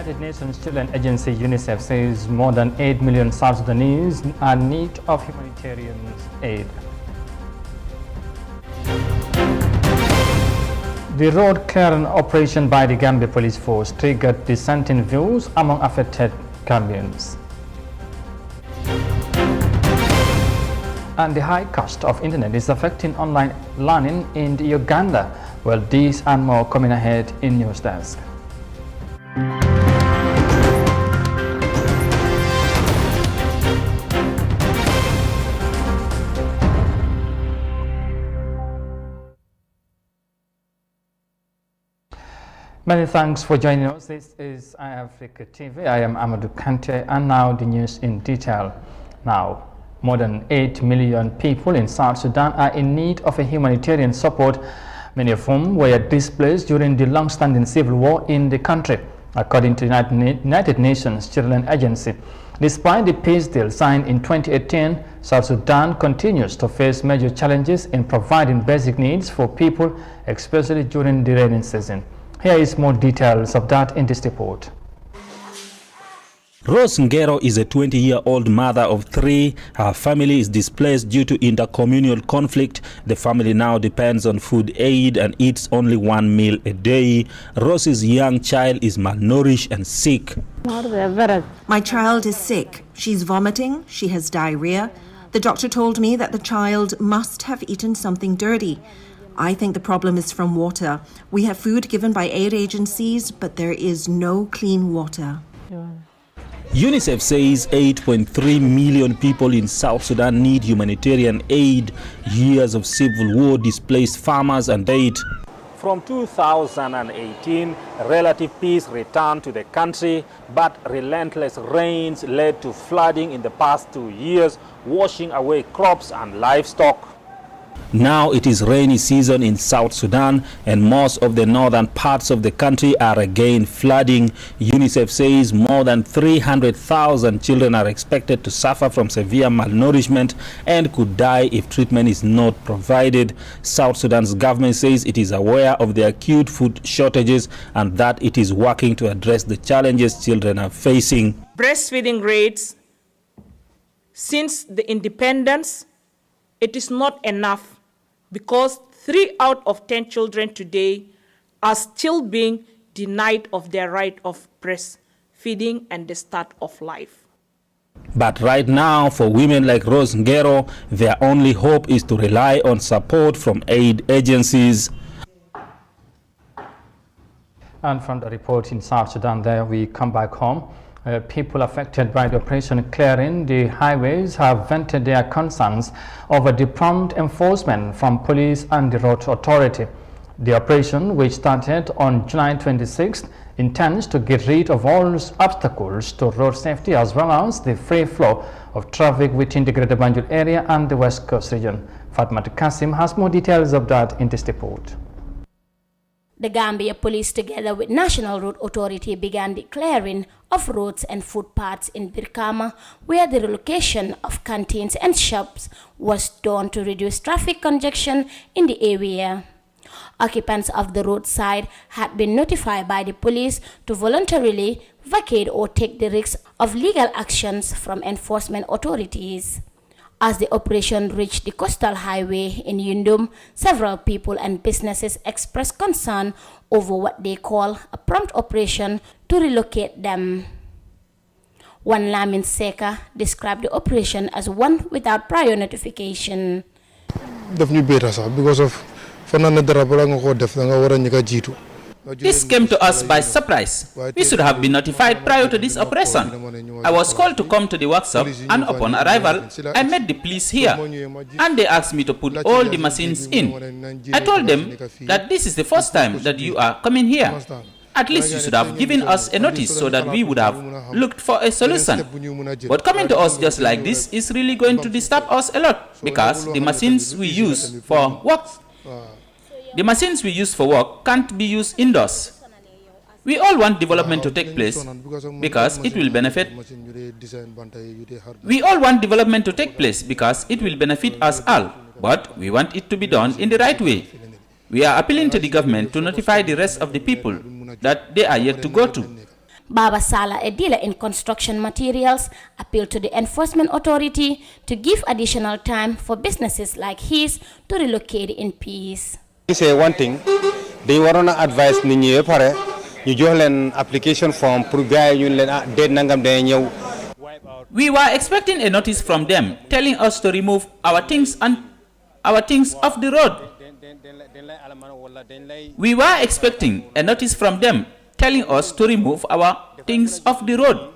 United Nations Children Agency UNICEF says more than 8 million South Sudanese are in need of humanitarian aid. The road clearing operation by the Gambia police force triggered dissenting views among affected Gambians. And the high cost of internet is affecting online learning in Uganda. Well, these and more coming ahead in News Desk. Many thanks for joining us. This is iAfrica TV. I am Amadou Kante, and now the news in detail. Now, more than 8 million people in South Sudan are in need of a humanitarian support, many of whom were displaced during the long-standing civil war in the country, according to the United Nations Children Agency. Despite the peace deal signed in 2018, South Sudan continues to face major challenges in providing basic needs for people, especially during the rainy season. Here is more details of that in this report. Rose Ngero is a 20-year-old mother of 3. Her family is displaced due to intercommunal conflict. The family now depends on food aid and eats only 1 meal a day. Rose's young child is malnourished and sick. My child is sick. She's vomiting. She has diarrhea. The doctor told me that the child must have eaten something dirty. I think the problem is from water. We have food given by aid agencies, but there is no clean water. UNICEF says 8.3 million people in South Sudan need humanitarian aid. Years of civil war displaced farmers and aid. From 2018, relative peace returned to the country, but relentless rains led to flooding in the past 2 years, washing away crops and livestock. Now it is rainy season in South Sudan, and most of the northern parts of the country are again flooding. UNICEF says more than 300,000 children are expected to suffer from severe malnourishment and could die if treatment is not provided. South Sudan's government says it is aware of the acute food shortages and that it is working to address the challenges children are facing. Breastfeeding rates since the independence, it is not enough, because 3 out of 10 children today are still being denied of their right of breastfeeding and the start of life. But right now, for women like Rose Ngero, their only hope is to rely on support from aid agencies. And from the report in South Sudan, there we come back home. People affected by the operation clearing the highways have vented their concerns over the prompt enforcement from police and the road authority. The operation, which started on July 26th, intends to get rid of all obstacles to road safety as well as the free flow of traffic within the Greater Banjul area and the West Coast region. Fatma Kasim has more details of that in this report. The Gambia Police, together with National Road Authority, began the clearing of roads and footpaths in Birkama, where the relocation of canteens and shops was done to reduce traffic congestion in the area. Occupants of the roadside had been notified by the police to voluntarily vacate or take the risk of legal actions from enforcement authorities. As the operation reached the coastal highway in Yundum, several people and businesses expressed concern over what they call a prompt operation to relocate them. One Lamin Seka described the operation as one without prior notification. Because of this came to us by surprise. We should have been notified prior to this operation. I was called to come to the workshop, and upon arrival, I met the police here, and they asked me to put all the machines in. I told them that this is the first time that you are coming here. At least you should have given us a notice so that we would have looked for a solution. But coming to us just like this is really going to disturb us a lot, because the machines we use for work can't be used indoors. We all want development to take place because it will benefit. Us all, but we want it to be done in the right way. We are appealing to the government to notify the rest of the people that they are yet to go to. Baba Sala, a dealer in construction materials, appealed to the enforcement authority to give additional time for businesses like his to relocate in peace. Say one thing, they were on advice you join application form We were expecting a notice from them telling us to remove our things off the road. We were expecting a notice from them telling us to remove our things off the road.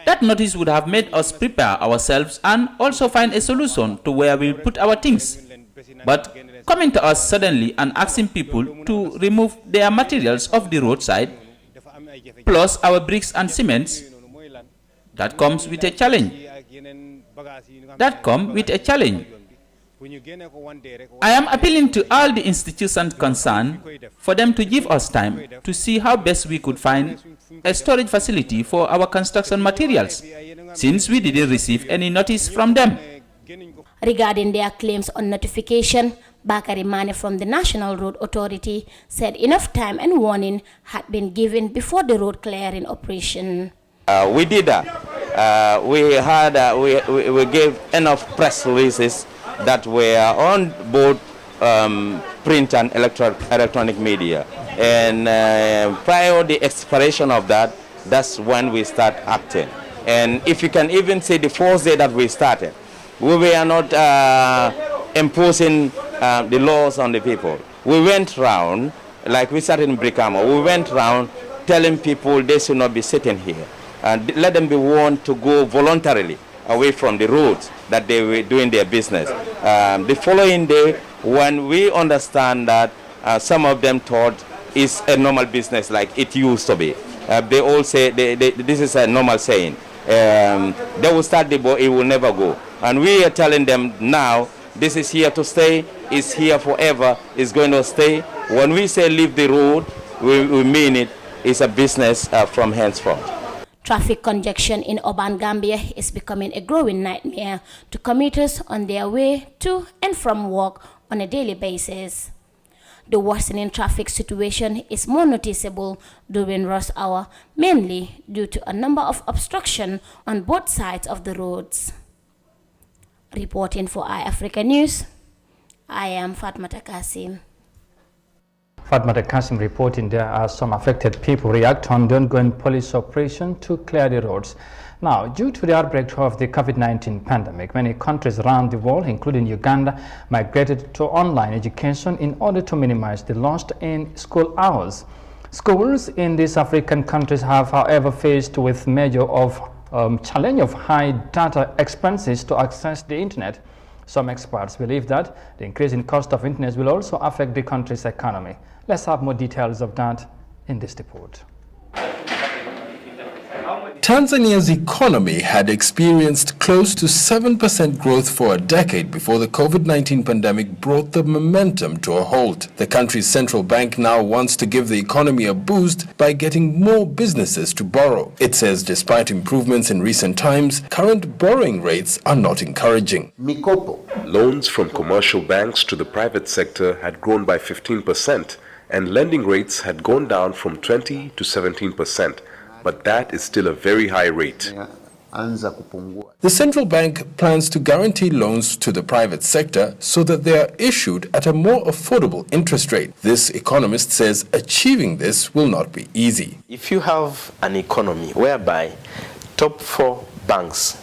That notice would have made us prepare ourselves and also find a solution to where we'll put our things. But coming to us suddenly and asking people to remove their materials off the roadside, plus our bricks and cements, that comes with a challenge. I am appealing to all the institutions concerned for them to give us time to see how best we could find a storage facility for our construction materials, since we didn't receive any notice from them. Regarding their claims on notification, Bakari Mane from the National Road Authority said enough time and warning had been given before the road clearing operation. We did that. We gave enough press releases that were on both print and electronic media. And prior to the expiration of that, that's when we start acting. And if you can even say the first day that we started, we were not imposing the laws on the people. We went round, like we started in Brikama, we went round telling people they should not be sitting here. And let them be warned to go voluntarily away from the roads that they were doing their business. The following day, when we understand that some of them thought it's a normal business like it used to be, they all say this is a normal saying. They will start the boat, it will never go. And we are telling them now, this is here to stay, it's here forever, it's going to stay. When we say leave the road, we mean it. It's a business from henceforth. Traffic congestion in urban Gambia is becoming a growing nightmare to commuters on their way to and from work on a daily basis. The worsening traffic situation is more noticeable during rush hour, mainly due to a number of obstructions on both sides of the roads. Reporting for iAfrica News, I am Fatmata Kasim. Fatmata Kasim reporting there are some affected people react on the ongoing police operation to clear the roads. Now, due to the outbreak of the COVID-19 pandemic, many countries around the world, including Uganda, migrated to online education in order to minimize the loss in school hours. Schools in these African countries have, however, faced with major challenge of high data expenses to access the internet. Some experts believe that the increasing cost of internet will also affect the country's economy. Let's have more details of that in this report. Tanzania's economy had experienced close to 7% growth for a decade before the COVID-19 pandemic brought the momentum to a halt. The country's central bank now wants to give the economy a boost by getting more businesses to borrow. It says despite improvements in recent times, current borrowing rates are not encouraging. Loans from commercial banks to the private sector had grown by 15%, and lending rates had gone down from 20 to 17%. But that is still a very high rate. The central bank plans to guarantee loans to the private sector so that they are issued at a more affordable interest rate. This economist says achieving this will not be easy. If you have an economy whereby top 4 banks,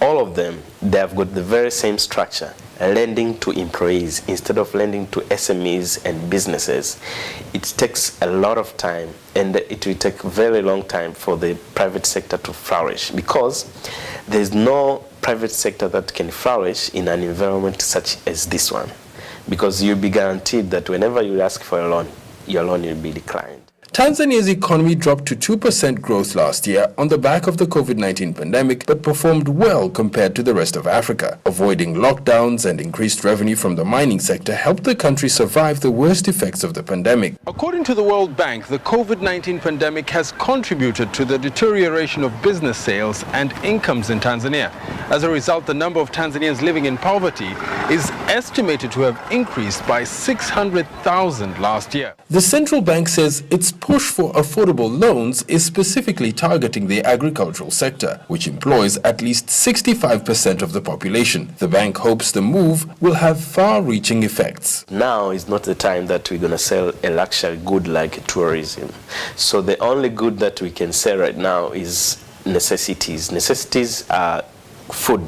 all of them, they have got the very same structure, lending to employees instead of lending to SMEs and businesses, it takes a lot of time, and it will take a very long time for the private sector to flourish, because there's no private sector that can flourish in an environment such as this one, because you'll be guaranteed that whenever you ask for a loan, your loan will be declined. Tanzania's economy dropped to 2% growth last year on the back of the COVID-19 pandemic, but performed well compared to the rest of Africa. Avoiding lockdowns and increased revenue from the mining sector helped the country survive the worst effects of the pandemic. According to the World Bank, the COVID-19 pandemic has contributed to the deterioration of business sales and incomes in Tanzania. As a result, the number of Tanzanians living in poverty is estimated to have increased by 600,000 last year. The central bank says its push for affordable loans is specifically targeting the agricultural sector, which employs at least 65% of the population. The bank hopes the move will have far-reaching effects. Now is not the time that we're going to sell a luxury good like tourism. So the only good that we can sell right now is necessities. Necessities are food.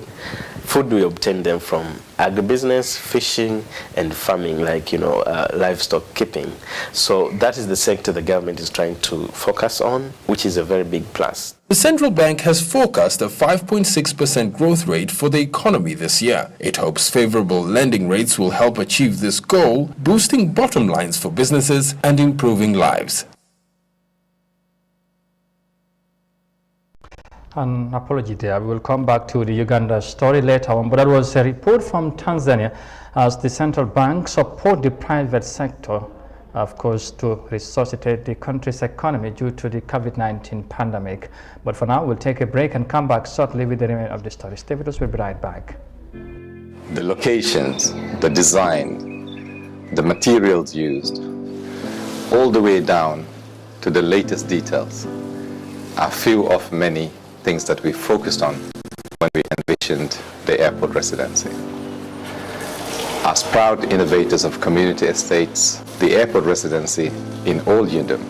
Food, we obtain them from agribusiness, fishing, and farming, like, livestock keeping. So that is the sector the government is trying to focus on, which is a very big plus. The central bank has forecast a 5.6% growth rate for the economy this year. It hopes favorable lending rates will help achieve this goal, boosting bottom lines for businesses and improving lives. An apology there. We will come back to the Uganda story later on, but that was a report from Tanzania as the central bank support the private sector, of course, to resuscitate the country's economy due to the COVID-19 pandemic. But for now, we'll take a break and come back shortly with the remainder of the story. Stay with us, we'll be right back. The locations, the design, the materials used, all the way down to the latest details are few of many things that we focused on when we envisioned the airport residency. As proud innovators of community estates, the airport residency in Old Yundum,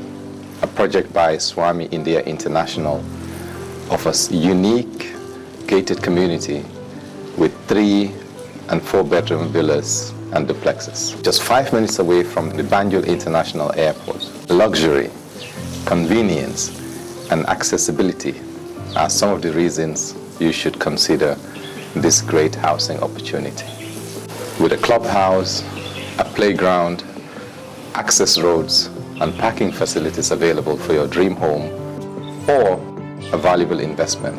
a project by Swami India International, offers unique gated community with 3- and 4-bedroom villas and duplexes. Just 5 minutes away from the Banjul International Airport. Luxury, convenience, and accessibility are some of the reasons you should consider this great housing opportunity. With a clubhouse, a playground, access roads, and parking facilities available for your dream home or a valuable investment,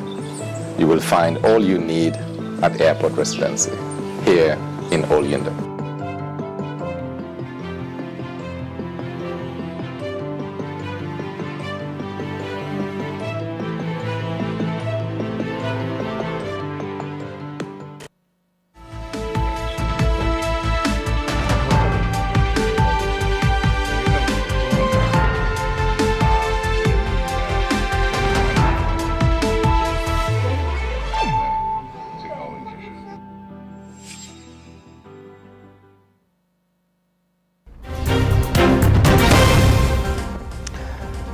you will find all you need at Airport Residency here in Old Yundum.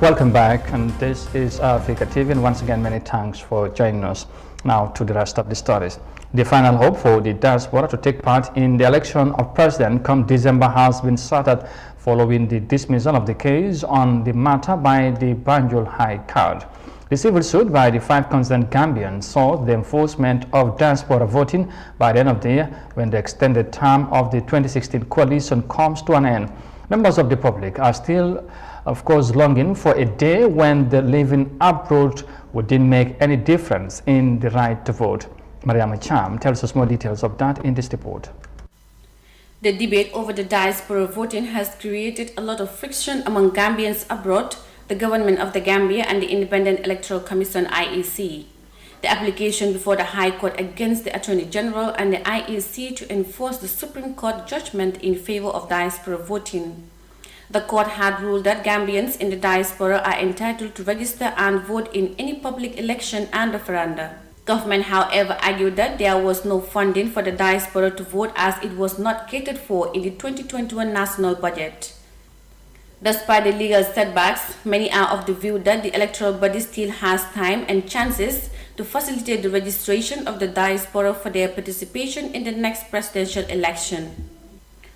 Welcome back, and this is Africa TV, and once again many thanks for joining us. Now to the rest of the stories. The final hope for the diaspora to take part in the election of president come December has been started following the dismissal of the case on the matter by the Banjul High Court. The civil suit by the 5 concerned Gambians sought the enforcement of diaspora voting by the end of the year when the extended term of the 2016 coalition comes to an end. Members of the public are still, of course, longing for a day when the living abroad wouldn't make any difference in the right to vote. Mariama Cham tells us more details of that in this report. The debate over the diaspora voting has created a lot of friction among Gambians abroad, the government of the Gambia and the Independent Electoral Commission IEC. The application before the High Court against the Attorney General and the IEC to enforce the Supreme Court judgment in favor of diaspora voting. The court had ruled that Gambians in the diaspora are entitled to register and vote in any public election and referenda. Government, however, argued that there was no funding for the diaspora to vote as it was not catered for in the 2021 national budget. Despite the legal setbacks, many are of the view that the electoral body still has time and chances to facilitate the registration of the diaspora for their participation in the next presidential election.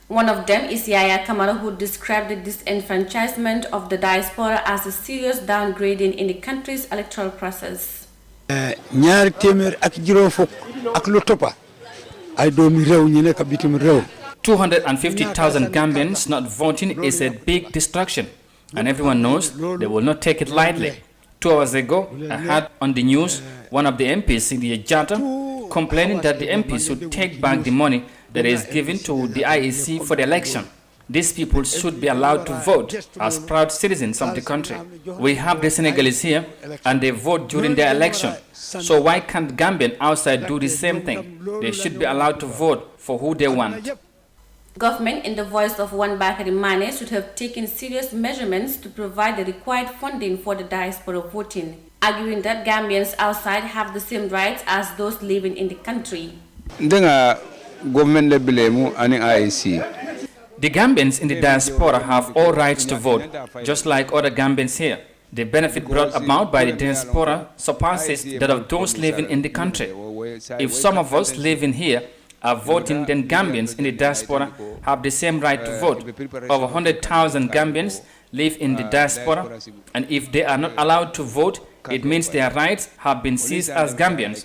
One of them is Yaya Kamara, who described the disenfranchisement of the diaspora as a serious downgrading in the country's electoral process. 250,000 Gambians not voting is a big distraction, and everyone knows they will not take it lightly. 2 hours ago, I heard on the news one of the MPs in the Jata complaining that the MPs should take back the money that is given to the IEC for the election. These people should be allowed to vote as proud citizens of the country. We have the Senegalese here, and they vote during their election. So why can't Gambians outside do the same thing? They should be allowed to vote for who they want. Government, in the voice of one Bakary Mane, should have taken serious measurements to provide the required funding for the diaspora voting, arguing that Gambians outside have the same rights as those living in the country. The Gambians in the diaspora have all rights to vote, just like other Gambians here. The benefit brought about by the diaspora surpasses that of those living in the country. If some of us living here are voting, then Gambians in the diaspora have the same right to vote. Over 100,000 Gambians live in the diaspora, and if they are not allowed to vote, it means their rights have been seized as Gambians.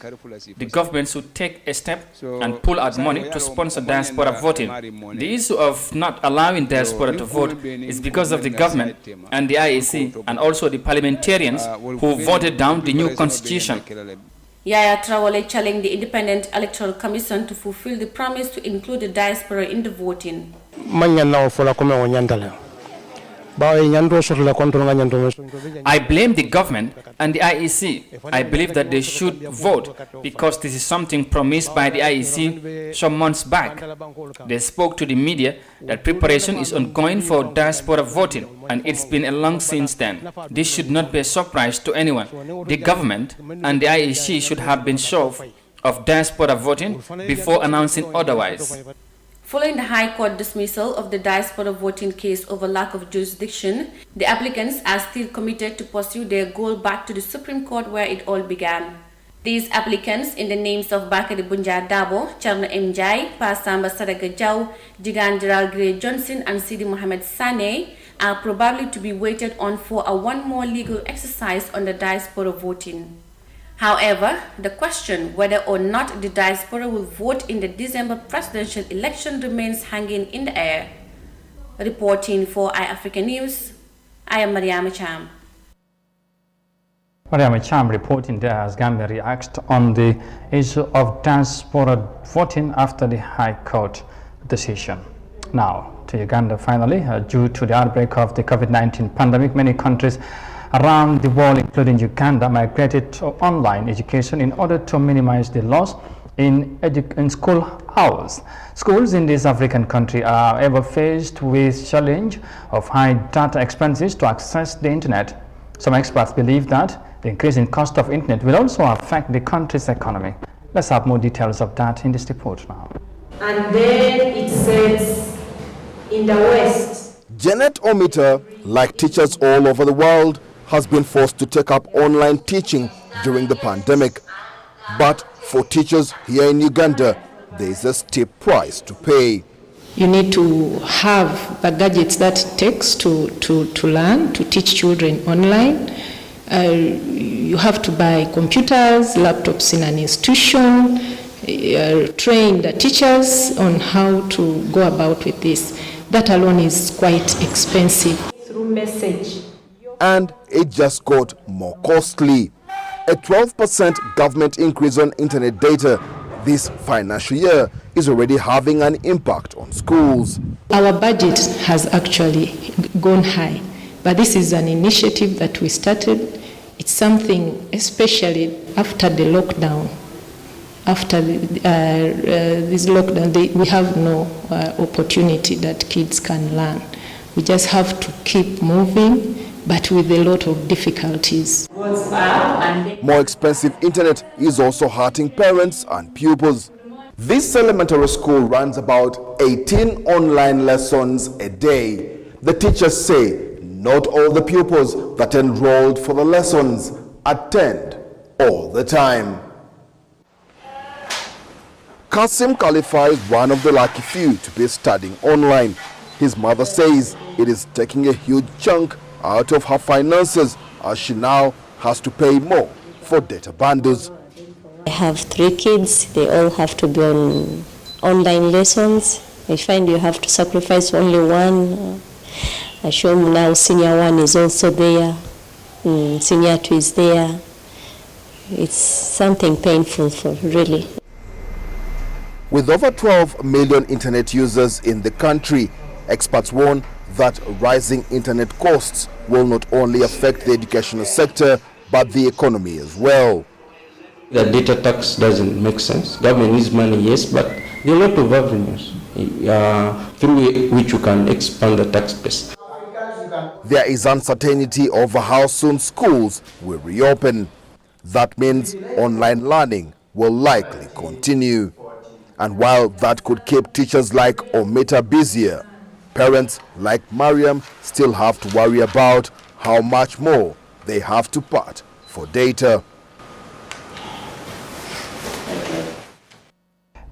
The government should take a step and pull out money to sponsor diaspora voting. The issue of not allowing diaspora to vote is because of the government and the IEC and also the parliamentarians who voted down the new constitution. Yaya Traore challenged the Independent Electoral Commission to fulfill the promise to include the diaspora in the voting. I blame the government and the IEC. I believe that they should vote because this is something promised by the IEC some months back. They spoke to the media that preparation is ongoing for diaspora voting, and it's been a long since then. This should not be a surprise to anyone. The government and the IEC should have been sure of diaspora voting before announcing otherwise. Following the High Court dismissal of the diaspora voting case over lack of jurisdiction, the applicants are still committed to pursue their goal back to the Supreme Court where it all began. These applicants, in the names of Bakary Bunja Dabo, Charno M. Jai, Pasamba Sadaga Jau, Jigan Gerald Gray Johnson, and Sidi Mohamed Sane, are probably to be waited on for one more legal exercise on the diaspora voting. However, the question whether or not the diaspora will vote in the December presidential election remains hanging in the air. Reporting for iAfrica News, I am Mariama Cham. Mariama Cham reporting there as Gambia reacts on the issue of diaspora voting after the High Court decision. Now to Uganda finally, due to the outbreak of the COVID-19 pandemic, many countries around the world, including Uganda, migrated to online education in order to minimize the loss in school hours. Schools in this African country are ever faced with challenge of high data expenses to access the internet. Some experts believe that the increasing cost of internet will also affect the country's economy. Let's have more details of that in this report now. And then it says, in the West. Janet Omita, like teachers all over the world, has been forced to take up online teaching during the pandemic. But for teachers here in Uganda, there is a steep price to pay. You need to have the gadgets that it takes to learn, to teach children online. You have to buy computers, laptops in an institution, train the teachers on how to go about with this. That alone is quite expensive. Through message. And it just got more costly. A 12% government increase on internet data this financial year is already having an impact on schools. Our budget has actually gone high, but this is an initiative that we started. It's something, especially after the lockdown. After this lockdown, we have no opportunity that kids can learn. We just have to keep moving, but with a lot of difficulties. More expensive internet is also hurting parents and pupils. This elementary school runs about 18 online lessons a day. The teachers say not all the pupils that enrolled for the lessons attend all the time. Kasim Khalifa is one of the lucky few to be studying online. His mother says it is taking a huge chunk out of her finances as she now has to pay more for data bundles. I have 3 kids. They all have to be on online lessons. I find you have to sacrifice only one. I show them now senior 1 is also there. Senior 2 is there. It's something painful for really. With over 12 million internet users in the country Experts warn that rising internet costs will not only affect the educational sector, but the economy as well. The data tax doesn't make sense. Government needs money, yes, but there are a lot of avenues through which you can expand the tax base. There is uncertainty over how soon schools will reopen. That means online learning will likely continue. And while that could keep teachers like Ometa busier, parents like Mariam still have to worry about how much more they have to part for data.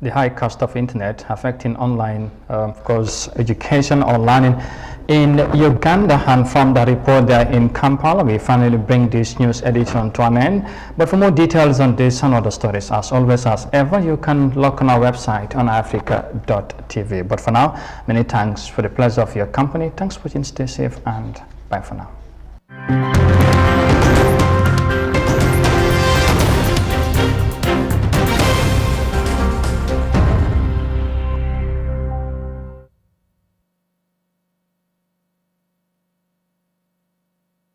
The high cost of internet affecting online, of course, education or learning in Uganda, and from the report there in Kampala, we finally bring this news edition to an end. But for more details on this and other stories, as always, as ever, you can log on our website on africa.tv. But for now, many thanks for the pleasure of your company. Thanks for watching, stay safe, and bye for now.